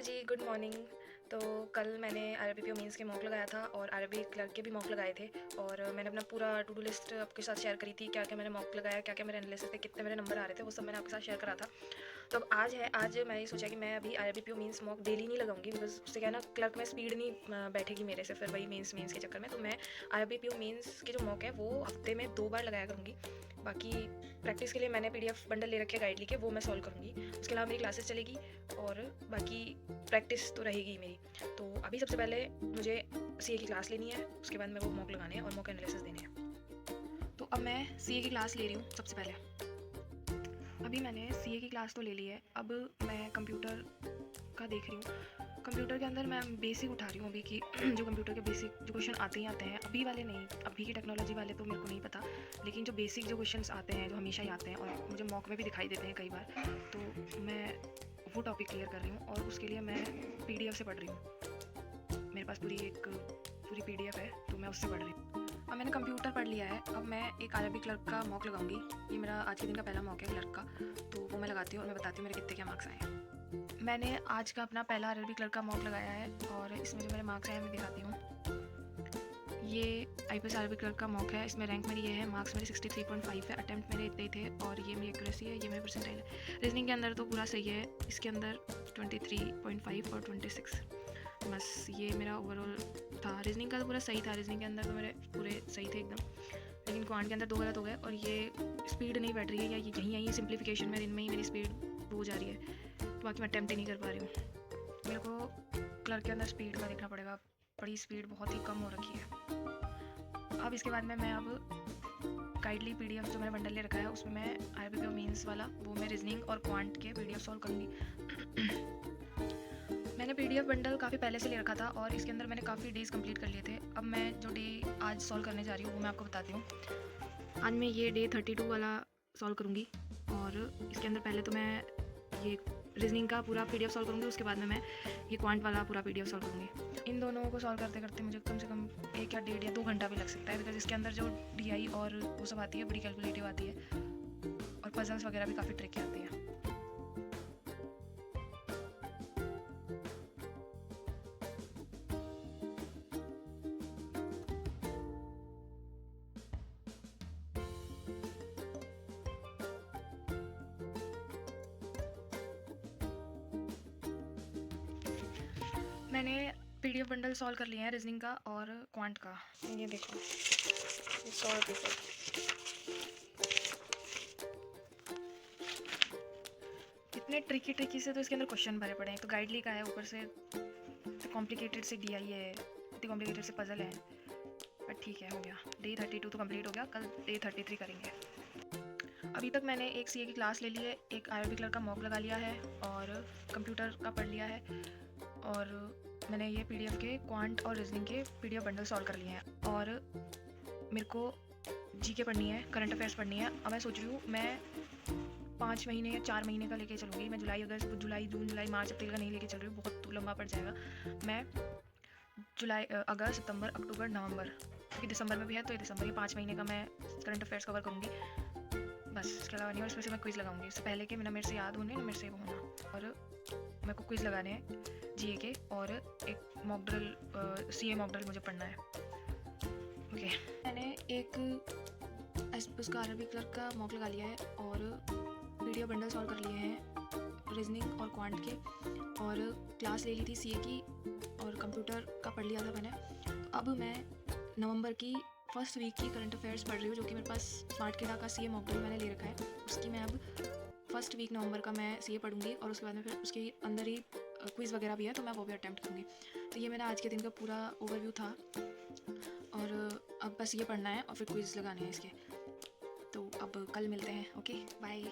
Hello जी, good morning. तो कल मैंने आरबीपीओ मेंस के मॉक लगाया था और आरबी क्लर्क के भी मॉक लगाए थे और मैंने अपना पूरा टू डू लिस्ट आपके साथ शेयर करी थी। क्या क्या मैंने मॉक लगाया, क्या क्या मेरे एनालिसिस थे, कितने मेरे नंबर आ रहे थे, वो सब मैंने आपके साथ शेयर करा था। तो अब आज मैंने सोचा कि मैं अभी आरबीपीओ मेंस मॉक डेली नहीं लगाऊंगी, बिकॉज उससे क्या है ना, क्लर्क में स्पीड नहीं बैठेगी मेरे से, फिर वही मेंस मेंस के चक्कर में। तो मैं आरबीपीओ मेंस के जो मॉक है वो हफ्ते में 2 बार लगाया करूँगी। बाकी प्रैक्टिस के लिए मैंने पीडीएफ बंडल ले रखे गाइडली के, वो मैं सॉल्व करूँगी। उसके अलावा मेरी क्लासेस चलेगी और बाकी प्रैक्टिस तो रहेगी मेरी। तो अभी सबसे पहले मुझे सीए की क्लास लेनी है, उसके बाद मेरे को मॉक लगाने हैं और मॉक एनालिसिस देने हैं। तो अब मैं सीए की क्लास ले रही हूँ सबसे पहले। अभी मैंने सीए की क्लास तो ले ली है, अब मैं कंप्यूटर का देख रही हूँ। कंप्यूटर के अंदर मैं बेसिक उठा रही हूँ अभी की जो कंप्यूटर के बेसिक जो क्वेश्चन आते ही आते हैं, अभी वाले नहीं, अभी की टेक्नोलॉजी वाले तो मेरे को नहीं पता, लेकिन जो बेसिक जो क्वेश्चंस आते हैं, जो हमेशा ही आते हैं और मुझे मॉक में भी दिखाई देते हैं कई बार, तो मैं वो टॉपिक क्लियर कर रही हूँ और उसके लिए मैं पीडीएफ से पढ़ रही हूँ। मेरे पास पूरी पीडीएफ है, तो मैं उससे पढ़ रही हूँ। अब मैंने कंप्यूटर पढ़ लिया है, अब मैं एक आरबी क्लर्क का मॉक लगाऊंगी। ये मेरा आज के दिन का पहला मॉक है क्लर्क का, तो वो मैं लगाती हूँ और मैं बताती हूँ मेरे कितने क्या मार्क्स आए हैं। मैंने आज का अपना पहला आरबी क्लर्क का मॉक लगाया है और इसमें जो मेरे मार्क्स हैं मैं दिखाती हूँ। ये आईपीएस आरबी क्लर्क का मॉक है, इसमें रैंक मेरी ये है, मार्क्स मेरे 63.5 है, अटेम्प्ट मेरे इतने ही थे और ये मेरी एक्यूरेसी है, ये मेरे परसेंटाइल है। रीजनिंग के अंदर तो पूरा सही है, इसके अंदर 23.5 और 26, बस ये मेरा ओवरऑल था। रीजनिंग का तो पूरा सही था, रीजनिंग के अंदर तो मेरे पूरे सही थे एकदम, लेकिन क्वांट के अंदर 2 गलत हो गए और ये स्पीड नहीं बैठ रही है, या ये यहीं सिंप्लीफिकेशन में इनमें ही मेरी स्पीड हो जा रही है, तो बाकी मैं अटेम्प्ट ही नहीं कर पा रही हूँ। मेरे को क्लर्क के अंदर स्पीड का देखना पड़ेगा, बड़ी स्पीड बहुत ही कम हो रखी है। अब इसके बाद में मैं अब गाइडली पीडीएफ जो मैंने बंडल ले रखा है उसमें मैं आरबीपीओ मेंस वाला, वो मैं रीजनिंग और क्वांट के पीडीएफ सॉल्व करूँगी। मैंने पीडीएफ बंडल काफ़ी पहले से ले रखा था और इसके अंदर मैंने काफ़ी डेज़ कंप्लीट कर लिए थे। अब मैं जो डे आज सॉल्व करने जा रही हूँ वो मैं आपको बताती हूँ। आज मैं ये डे 32 वाला सॉल्व करूँगी और इसके अंदर पहले तो मैं ये रीजनिंग का पूरा पीडीएफ सॉल्व करूँगी, उसके बाद में मैं ये क्वांट वाला पूरा पीडीएफ सॉल्व करूँगी। इन दोनों को सॉल्व करते करते मुझे कम से कम 1 या 1.5 या 2 घंटा भी लग सकता है, बिकॉज इसके अंदर जो डीआई और वो सब आती है बड़ी कैलकुलेटिव आती है और पजल्स वगैरह भी काफ़ी ट्रिकी आती है। मैंने पीडीएफ बंडल सॉल्व कर लिया है रीजनिंग का और क्वांट का। ये देखो, ये सॉल्व पेपर, इतने ट्रिकी से तो इसके अंदर क्वेश्चन भरे पड़े हैं। तो गाइडली का है, ऊपर से कॉम्प्लिकेटेड से डीआई है, इतनी कॉम्प्लिकेटेड से पजल है, बट ठीक है, हो गया। डे 32 तो कंप्लीट हो गया, कल डे 33 करेंगे। अभी तक मैंने एक सीए की क्लास ले ली है, एक आरबी क्लर्क का मॉक लगा लिया है और कंप्यूटर का पढ़ लिया है और मैंने ये पीडीएफ के क्वांट और रीजनिंग के पीडीएफ बंडल सॉल्व कर लिए हैं और मेरे को जीके पढ़नी है, करंट अफेयर्स पढ़नी है। अब मैं सोच रही हूँ मैं 5 महीने या 4 महीने का लेके चलूँगी। मैं जुलाई, जून, जुलाई, मार्च, अप्रैल का नहीं लेके चल रही हूँ, बहुत लंबा पड़ जाएगा। मैं जुलाई, अगस्त, सितंबर, अक्टूबर, नवंबर, क्योंकि दिसंबर में भी है, तो ये दिसंबर के 5 महीने का मैं करंट अफेयर्स कवर करूँगी, बस। इसके अलावा नहीं, और इसमें से मैं क्विज़ लगाऊंगी, इससे पहले कि मेरे से याद होने, मेरे से वो होना। और मेरे को क्विज़ लगाने हैं जीए के और एक mock drill, CA mock drill मुझे पढ़ना है। ओके, मैंने एक उसका आरबी क्लर्क का मॉक लगा लिया है और पीडीएफ बंडल सॉल्व कर लिए हैं रीजनिंग और क्वांट के, और क्लास ले ली थी सीए की और कंप्यूटर का पढ़ लिया था मैंने। तो अब मैं नवंबर की फर्स्ट वीक की करंट अफेयर्स पढ़ रही हूँ, जो कि मेरे पास स्मार्ट किडा का सीए मॉक ड्रिल मैंने ले रखा है, उसकी मैं अब फर्स्ट वीक नवंबर का मैं सीए पढ़ूंगी और उसके बाद में फिर उसके अंदर ही क्विज़ वगैरह भी है, तो मैं वो भी अटैम्प्ट करूँगी। तो ये मेरा आज के दिन का पूरा ओवरव्यू था और अब बस ये पढ़ना है और फिर क्विज़ लगाने हैं इसके। तो अब कल मिलते हैं, ओके, बाय।